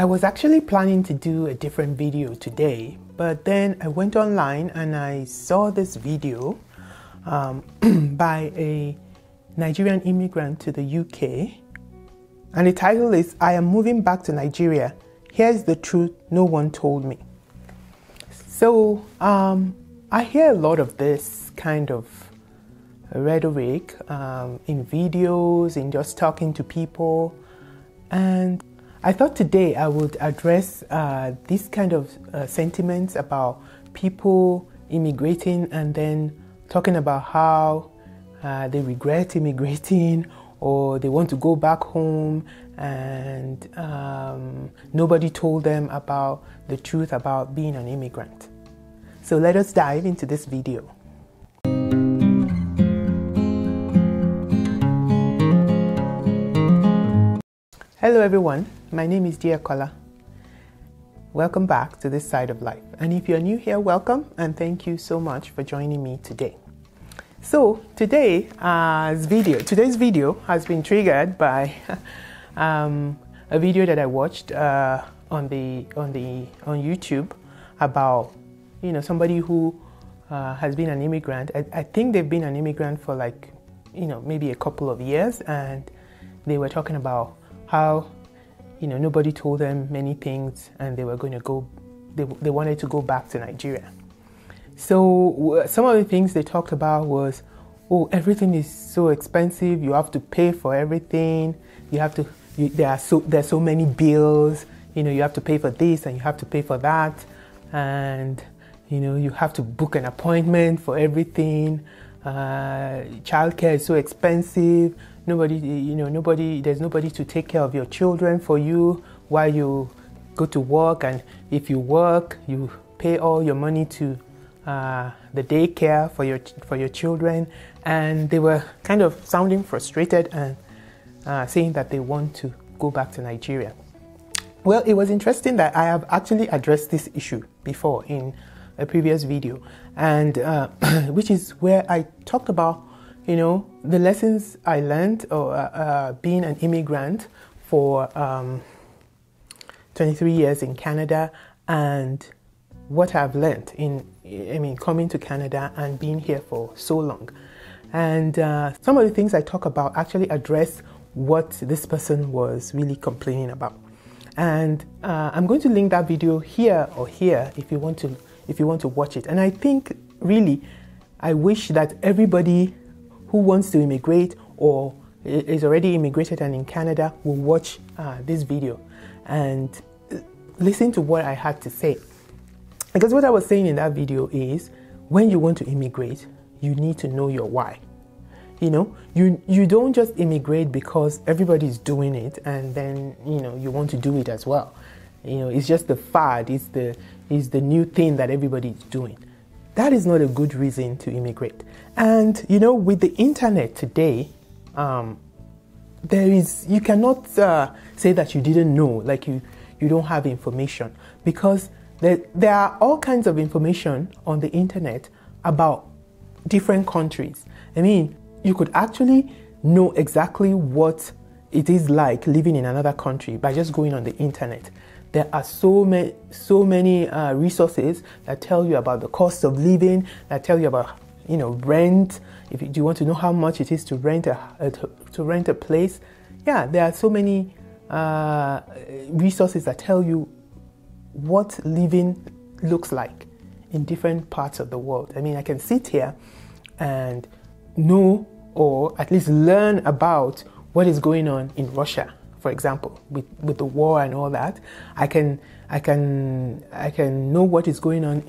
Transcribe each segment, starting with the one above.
I was actually planning to do a different video today, but then I went online and I saw this video by a Nigerian immigrant to the UK, and the title is "I am moving back to Nigeria. Here's the truth no one told me." So I hear a lot of this kind of rhetoric in videos, in just talking to people, and I thought today I would address these kind of sentiments about people immigrating and then talking about how they regret immigrating or they want to go back home and nobody told them about the truth about being an immigrant. So let us dive into this video. Hello everyone, my name is Kola. Welcome back to this side of life. And if you're new here, welcome and thank you so much for joining me today. So today's video has been triggered by a video that I watched on YouTube about somebody who has been an immigrant. I think they've been an immigrant for maybe a couple of years, and they were talking about how nobody told them many things and they were going to go, they wanted to go back to Nigeria. So some of the things they talked about was, oh, everything is so expensive, you have to pay for everything, there's so many bills, you have to pay for this and you have to pay for that, and you have to book an appointment for everything. Childcare is so expensive. There's nobody to take care of your children for you while you go to work, and if you work, you pay all your money to the daycare for your children. And they were kind of sounding frustrated and saying that they want to go back to Nigeria. Well, it was interesting that I have actually addressed this issue before in a previous video, and which is where I talked about the lessons I learned being an immigrant for 23 years in Canada, and what I've learned coming to Canada and being here for so long. And some of the things I talk about actually address what this person was really complaining about. And I'm going to link that video here or here if you want to watch it. And I think really I wish that everybody who wants to immigrate or is already immigrated and in Canada will watch this video and listen to what I had to say. Because what I was saying in that video is, when you want to immigrate, you need to know your why. You don't just immigrate because everybody's doing it and then you want to do it as well. It's just the fad, it's the new thing that everybody's doing. That is not a good reason to immigrate. And with the internet today, you cannot say that you didn't know, like you don't have information, because there are all kinds of information on the internet about different countries. You could actually know exactly what it is like living in another country by just going on the internet. There are so many resources that tell you about the cost of living, that tell you about rent. If you want to know how much it is to rent a place, yeah, there are so many resources that tell you what living looks like in different parts of the world. I can sit here and know, or at least learn about what is going on in Russia, for example, with the war and all that. I can know what is going on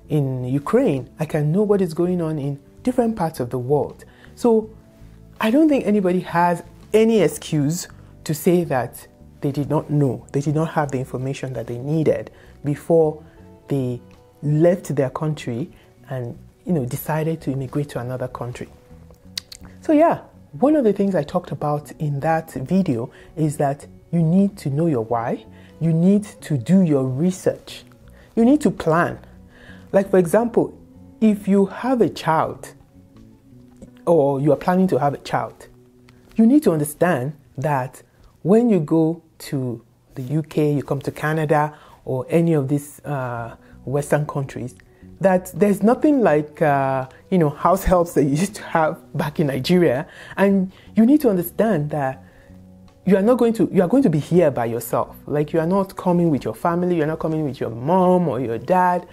in Ukraine. I can know what is going on in different parts of the world. So I don't think anybody has any excuse to say that they did not know, they did not have the information that they needed before they left their country and decided to immigrate to another country. So yeah, one of the things I talked about in that video is that you need to know your why. You need to do your research. You need to plan. Like, for example, if you have a child or you are planning to have a child, you need to understand that when you go to the UK, you come to Canada, or any of these Western countries, that there's nothing like, house helps that you used to have back in Nigeria. And you need to understand that you are going to be here by yourself. Like, you are not coming with your family, you're not coming with your mom or your dad.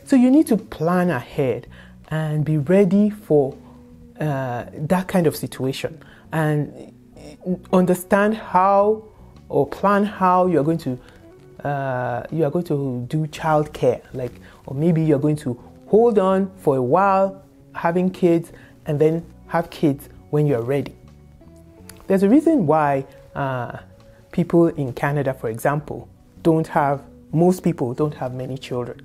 So you need to plan ahead and be ready for that kind of situation, and understand how, or plan how you are going to do childcare, like, or maybe you're going to hold on for a while having kids and then have kids when you're ready. There's a reason why people in Canada, for example, most people don't have many children.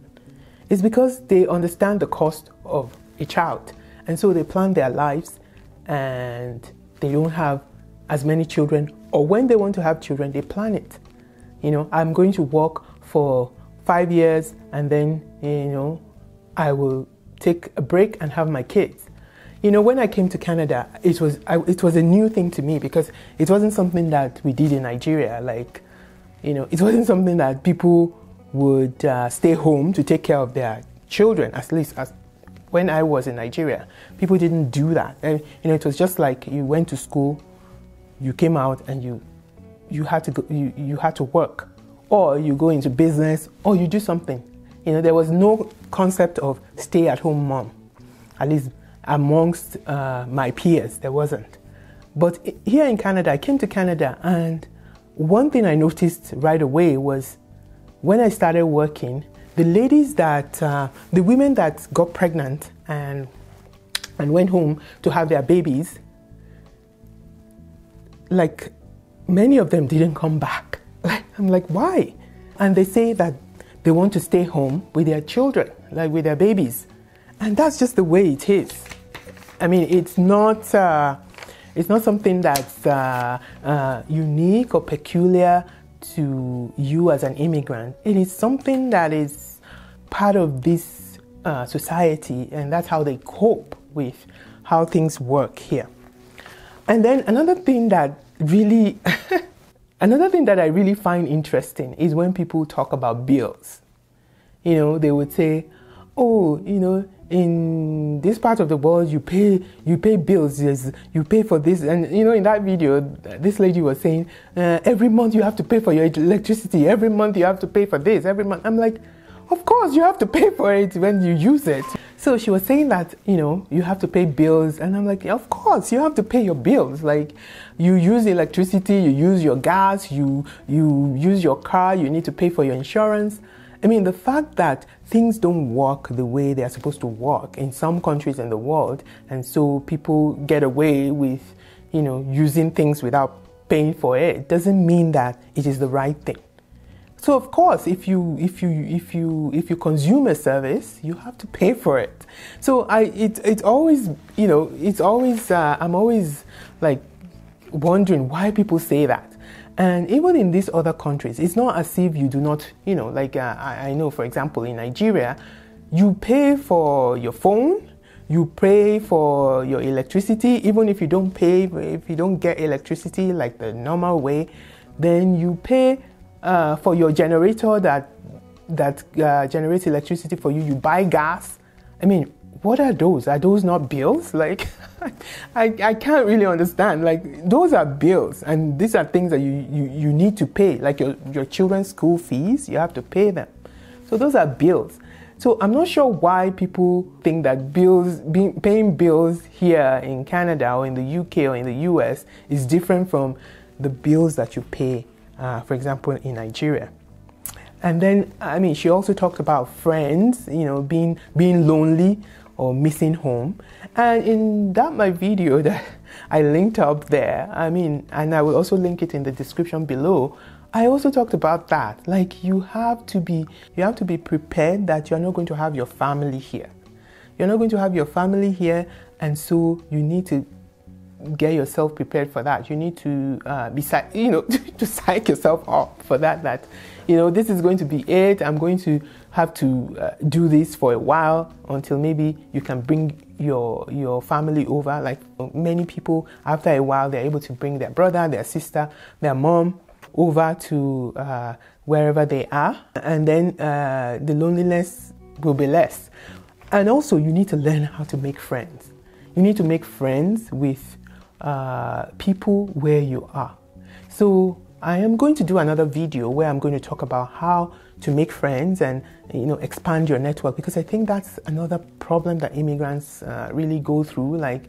It's because they understand the cost of a child, and so they plan their lives and they don't have as many children, or when they want to have children, they plan it. I'm going to work for 5 years and then, I will take a break and have my kids. When I came to Canada, it was a new thing to me, because it wasn't something that we did in Nigeria. Like, it wasn't something that people would stay home to take care of their children, at least as when I was in Nigeria. People didn't do that. And, it was just like you went to school, you came out, and you had to go, you had to work, or you go into business, or you do something. There was no concept of stay-at-home mom, at least amongst my peers, there wasn't. But here in Canada, I came to Canada, and one thing I noticed right away was when I started working, the women that got pregnant and went home to have their babies, like, many of them didn't come back. I'm like, why? And they say that they want to stay home with their children, like with their babies. And that's just the way it is. I mean, it's not something that's unique or peculiar to you as an immigrant. It is something that is part of this society, and that's how they cope with how things work here. And then another thing that I really find interesting is when people talk about bills. They would say, oh, in this part of the world, you pay bills, you pay for this. And, in that video, this lady was saying, every month you have to pay for your electricity. Every month you have to pay for this. Every month. I'm like, of course you have to pay for it when you use it. So she was saying that, you have to pay bills. And I'm like, of course, you have to pay your bills. Like, you use electricity, you use your gas, you use your car, you need to pay for your insurance. I mean, the fact that things don't work the way they are supposed to work in some countries in the world, and so people get away with, using things without paying for it, doesn't mean that it is the right thing. So of course, if you consume a service, you have to pay for it. So I'm always like wondering why people say that. And even in these other countries, it's not as if you do not, I know, for example, in Nigeria, you pay for your phone, you pay for your electricity. Even if you don't get electricity like the normal way, then you pay for your generator that generates electricity for you. You buy gas. I mean, what are those? Are those not bills? Like, I can't really understand. Like, those are bills, and these are things that you need to pay. Like your children's school fees, you have to pay them. So those are bills. So I'm not sure why people think that paying bills here in Canada or in the UK or in the US is different from the bills that you pay, for example, in Nigeria. And then, I mean, she also talked about friends, being lonely or missing home. And in my video that I linked up there, I mean, and I will also link it in the description below, I also talked about that. Like, you have to be prepared that you're not going to have your family here. You're not going to have your family here, and so you need to get yourself prepared for that. You need to to psych yourself up for that, this is going to be it. I'm going to have to do this for a while until maybe you can bring your family over. Like, many people, after a while, they're able to bring their brother, their sister, their mom over to wherever they are, and then the loneliness will be less. And also, you need to learn how to make friends. You need to make friends with people where you are. So I am going to do another video where I'm going to talk about how to make friends and expand your network, because I think that's another problem that immigrants really go through. Like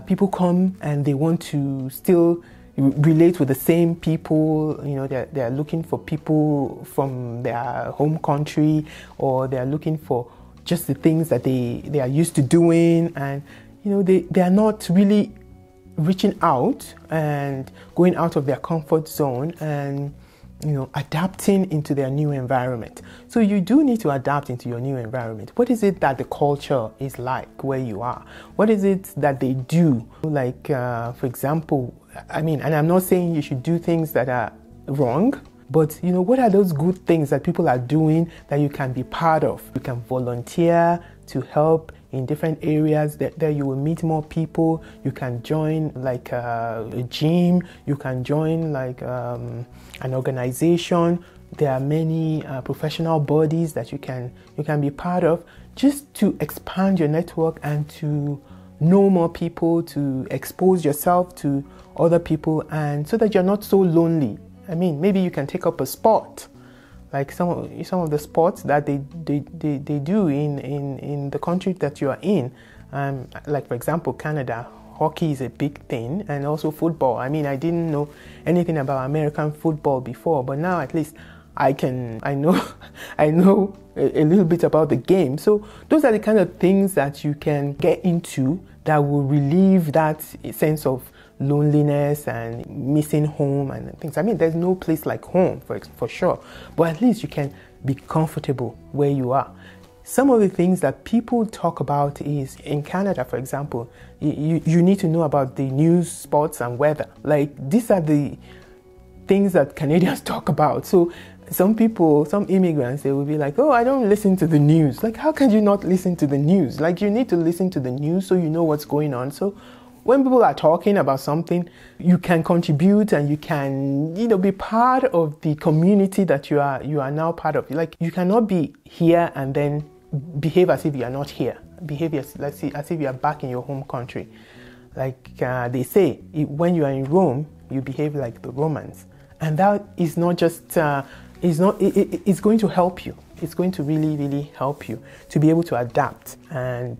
people come and they want to still relate with the same people. They're looking for people from their home country, or they're looking for just the things that they are used to doing, and they are not really reaching out and going out of their comfort zone and adapting into their new environment. So you do need to adapt into your new environment. What is it that the culture is like where you are? What is it that they do? Like, for example, and I'm not saying you should do things that are wrong, but what are those good things that people are doing that you can be part of? You can volunteer to help in different areas. There you will meet more people. You can join like a gym. You can join like an organization. There are many professional bodies that you can be part of, just to expand your network and to know more people, to expose yourself to other people, and so that you're not so lonely. Maybe you can take up a sport, like some of the sports that they do in the country that you are in. Like for example, Canada, hockey is a big thing, and also football. I didn't know anything about American football before, but now at least I know a little bit about the game. So those are the kind of things that you can get into that will relieve that sense of loneliness and missing home and things. There's no place like home for sure, but at least you can be comfortable where you are. Some of the things that people talk about is, in Canada, for example, you need to know about the news, sports, and weather. Like, these are the things that Canadians talk about. So some immigrants, they will be like, oh, I don't listen to the news. Like, how can you not listen to the news? Like, you need to listen to the news so you know what's going on. So when people are talking about something, you can contribute and you can, be part of the community that you are now part of. Like, you cannot be here and then behave as if you are not here. Behave as if you are back in your home country. Like they say, when you are in Rome, you behave like the Romans, and that is not just. It's going to help you. It's going to really, really help you to be able to adapt and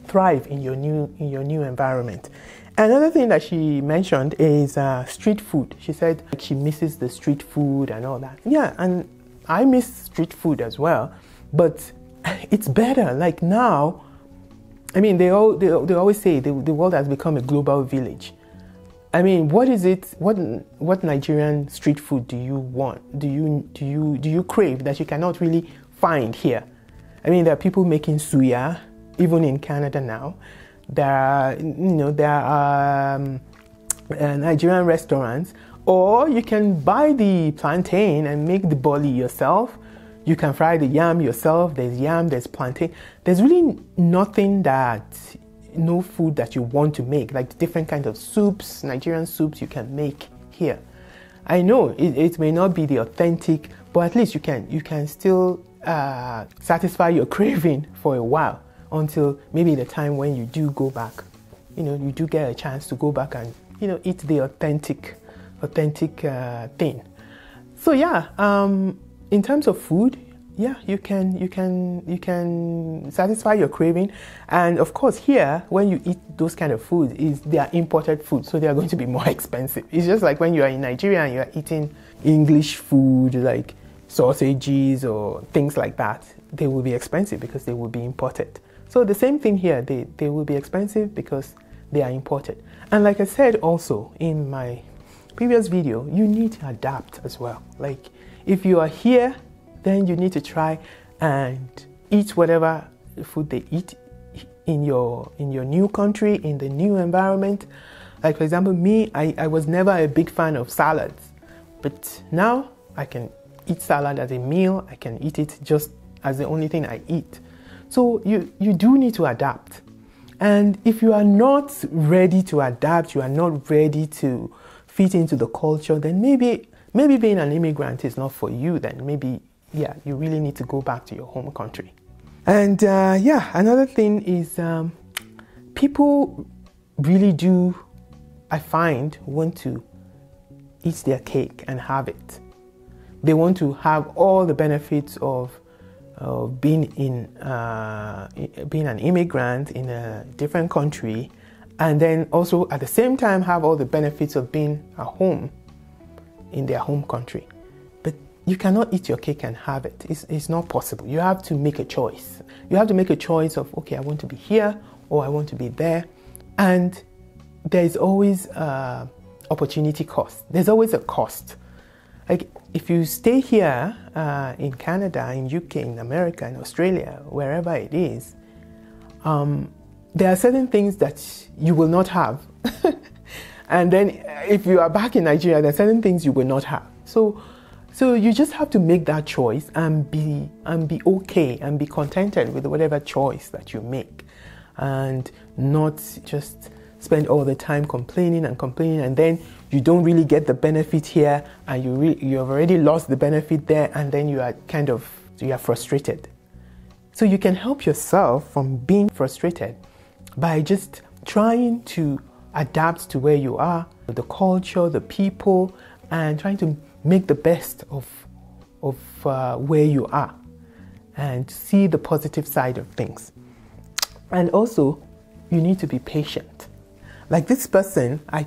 thrive in your new environment. Another thing that she mentioned is street food. She said she misses the street food and all that. Yeah, and I miss street food as well, but it's better. Like now, they always say the world has become a global village. What is it? What Nigerian street food do you want? Do you crave that you cannot really find here? There are people making suya, even in Canada now. There are Nigerian restaurants, or you can buy the plantain and make the boli yourself. You can fry the yam yourself. There's yam, there's plantain. There's really no food that you want to make, like different kinds of soups, Nigerian soups you can make here. I know it may not be the authentic, but at least you can still satisfy your craving for a while, until maybe the time when you do go back. You do get a chance to go back and eat the authentic thing. So yeah, in terms of food, yeah, you can satisfy your craving. And of course, here, when you eat those kind of foods, they are imported food, so they are going to be more expensive. It's just like when you are in Nigeria and you are eating English food like sausages or things like that, they will be expensive because they will be imported. So the same thing here, they will be expensive because they are imported. And like I said also in my previous video, you need to adapt as well. Like, if you are here, then you need to try and eat whatever food they eat in your new country, in the new environment. Like for example, me, I was never a big fan of salads, but now I can eat salad as a meal. I can eat it just as the only thing I eat. So you do need to adapt. And if you are not ready to adapt, you are not ready to fit into the culture, then maybe being an immigrant is not for you. Then maybe, yeah, you really need to go back to your home country. And yeah, another thing is people really do, I find, want to eat their cake and have it. They want to have all the benefits of being an immigrant in a different country, and then also at the same time have all the benefits of being at home in their home country. But you cannot eat your cake and have it. It's not possible. You have to make a choice. You have to make a choice of, okay, I want to be here or I want to be there. And there is always opportunity cost. There's always a cost. Like if you stay here in Canada, in UK, in America, in Australia, wherever it is, there are certain things that you will not have. And then if you are back in Nigeria, there are certain things you will not have. So you just have to make that choice and be okay and be contented with whatever choice that you make, and not just spend all the time complaining, and then you don't really get the benefit here, and you have already lost the benefit there, and then you are frustrated. So you can help yourself from being frustrated by just trying to adapt to where you are, the culture, the people, and trying to make the best of where you are and see the positive side of things. And also, you need to be patient. Like this person, I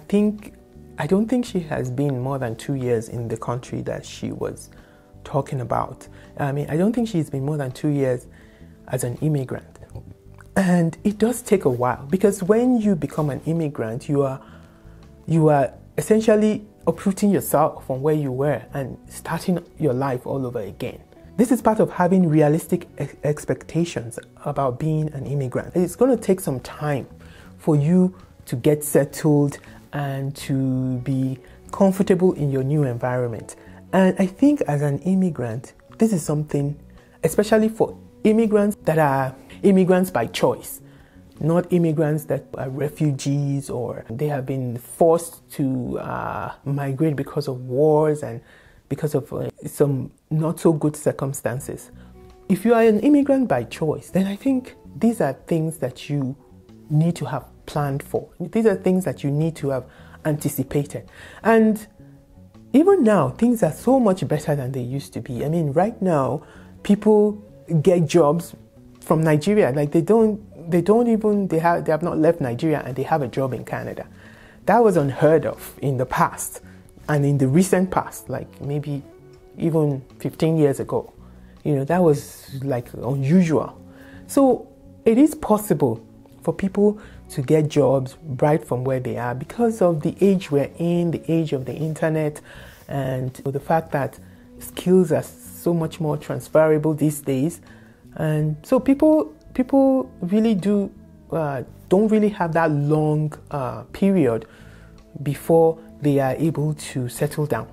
don't think she has been more than 2 years in the country that she was talking about. I mean, I don't think she's been more than 2 years as an immigrant. And it does take a while, because when you become an immigrant, you are essentially uprooting yourself from where you were and starting your life all over again. This is part of having realistic expectations about being an immigrant. It's going to take some time for you to get settled and to be comfortable in your new environment. And I think as an immigrant, this is something, especially for immigrants that are immigrants by choice, not immigrants that are refugees or they have been forced to migrate because of wars and because of some not so good circumstances. If you are an immigrant by choice, then I think these are things that you need to have planned for. These are things that you need to have anticipated. And even now, things are so much better than they used to be. I mean, right now, people get jobs from Nigeria. Like they have not left Nigeria and they have a job in Canada. That was unheard of in the past, and in the recent past, like maybe even 15 years ago. That was like unusual. So it is possible for people to get jobs right from where they are because of the age we're in, the age of the internet, and the fact that skills are so much more transferable these days. And so people really don't really have that long period before they are able to settle down.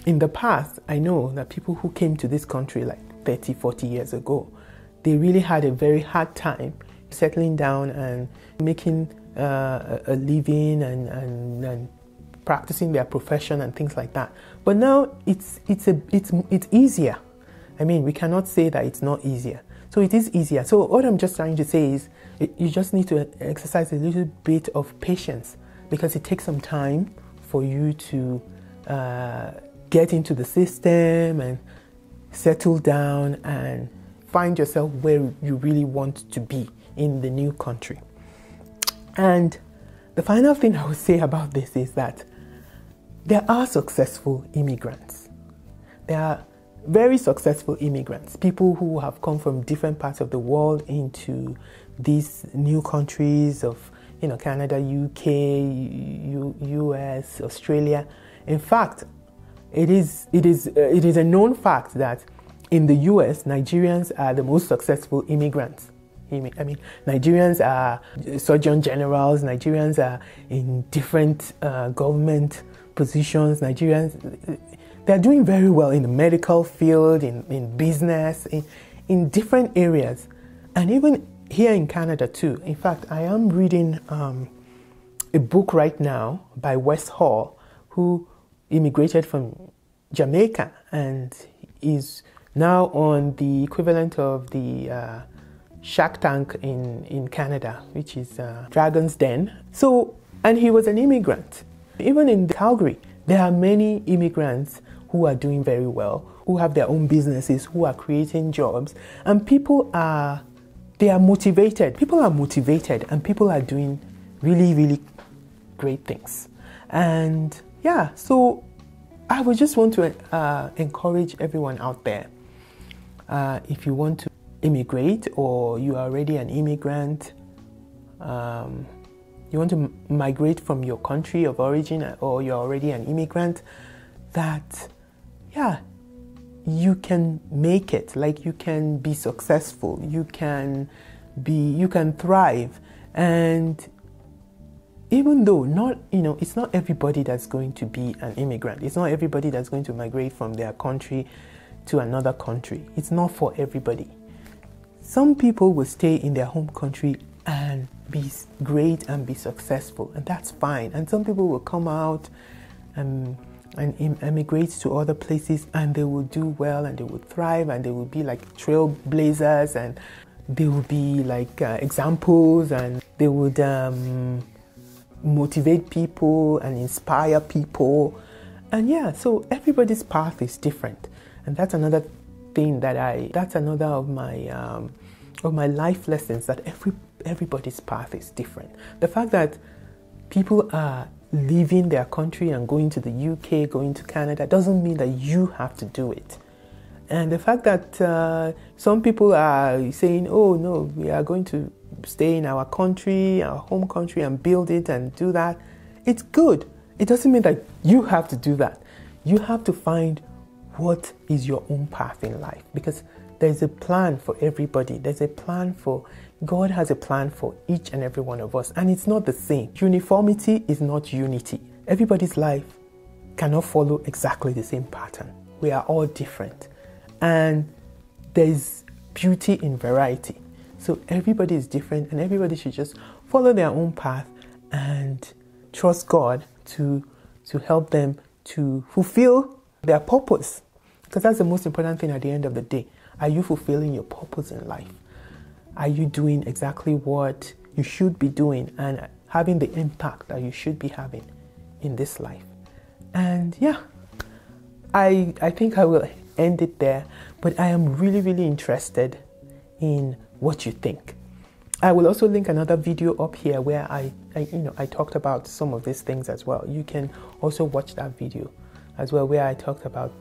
In the past, I know that people who came to this country like 30, 40 years ago, they really had a very hard time settling down and making a living and practicing their profession and things like that. But now it's easier. I mean, we cannot say that it's not easier. So it is easier. So what I'm just trying to say is you just need to exercise a little bit of patience, because it takes some time for you to get into the system and settle down and find yourself where you really want to be in the new country. And the final thing I would say about this is that there are successful immigrants. There are very successful immigrants, people who have come from different parts of the world into these new countries of Canada, UK, US, Australia. In fact, it is a known fact that in the US, Nigerians are the most successful immigrants. I mean, Nigerians are surgeon generals, Nigerians are in different government positions, Nigerians, they're doing very well in the medical field, in business, in different areas. And even here in Canada too. In fact, I am reading a book right now by Wes Hall, who immigrated from Jamaica and is now on the equivalent of the Shark Tank in Canada, which is Dragon's Den. So, and he was an immigrant. Even in Calgary, there are many immigrants who are doing very well, who have their own businesses, who are creating jobs, and they are motivated. People are motivated, and people are doing really, really great things. And yeah, so I would just want to encourage everyone out there. If you want to immigrate, or you are already an immigrant, you want to migrate from your country of origin, or you're already an immigrant, that yeah, you can make it. Like, you can be successful, you can thrive. And even though it's not everybody that's going to be an immigrant. It's not everybody that's going to migrate from their country to another country. It's not for everybody. Some people will stay in their home country and be great and be successful, and that's fine. And some people will come out and emigrate to other places, and they will do well, and they will thrive, and they will be like trailblazers, and they will be like examples, and they would motivate people and inspire people. And yeah, so everybody's path is different, and that's another thing that's another of my life lessons, that everybody's path is different. The fact that people are leaving their country and going to the UK, going to Canada, doesn't mean that you have to do it. And the fact that some people are saying, oh no, we are going to stay in our country, our home country, and build it and do that, it's good. It doesn't mean that you have to do that. You have to find what is your own path in life, because there's a plan for everybody. God has a plan for each and every one of us, and it's not the same. Uniformity is not unity. Everybody's life cannot follow exactly the same pattern. We are all different, and there's beauty in variety. So everybody is different, and everybody should just follow their own path and trust God to help them to fulfill their purpose, because that's the most important thing at the end of the day. Are you fulfilling your purpose in life? Are you doing exactly what you should be doing and having the impact that you should be having in this life? And yeah, I think I will end it there, but I am really, really interested in what you think. I will also link another video up here where I talked about some of these things as well. You can also watch that video as well, where I talked about,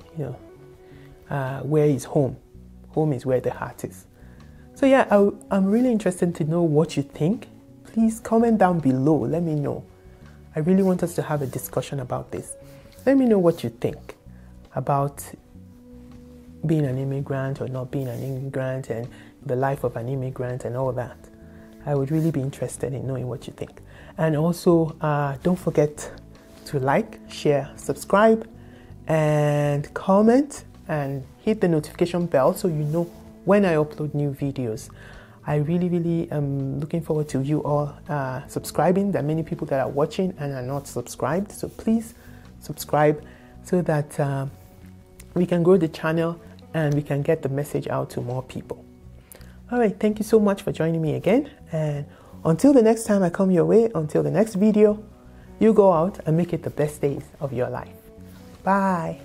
where is home. Home is where the heart is. So yeah, I'm really interested to know what you think. Please comment down below. Let me know. I really want us to have a discussion about this. Let me know what you think about being an immigrant or not being an immigrant, and the life of an immigrant and all that. I would really be interested in knowing what you think. And also, don't forget to like, share, subscribe, and comment, and hit the notification bell so you know when I upload new videos. I really, really am looking forward to you all subscribing. There are many people that are watching and are not subscribed, so please subscribe so that we can grow the channel and we can get the message out to more people. All right, thank you so much for joining me again, and until the next time I come your way, until the next video, you go out and make it the best days of your life. Bye.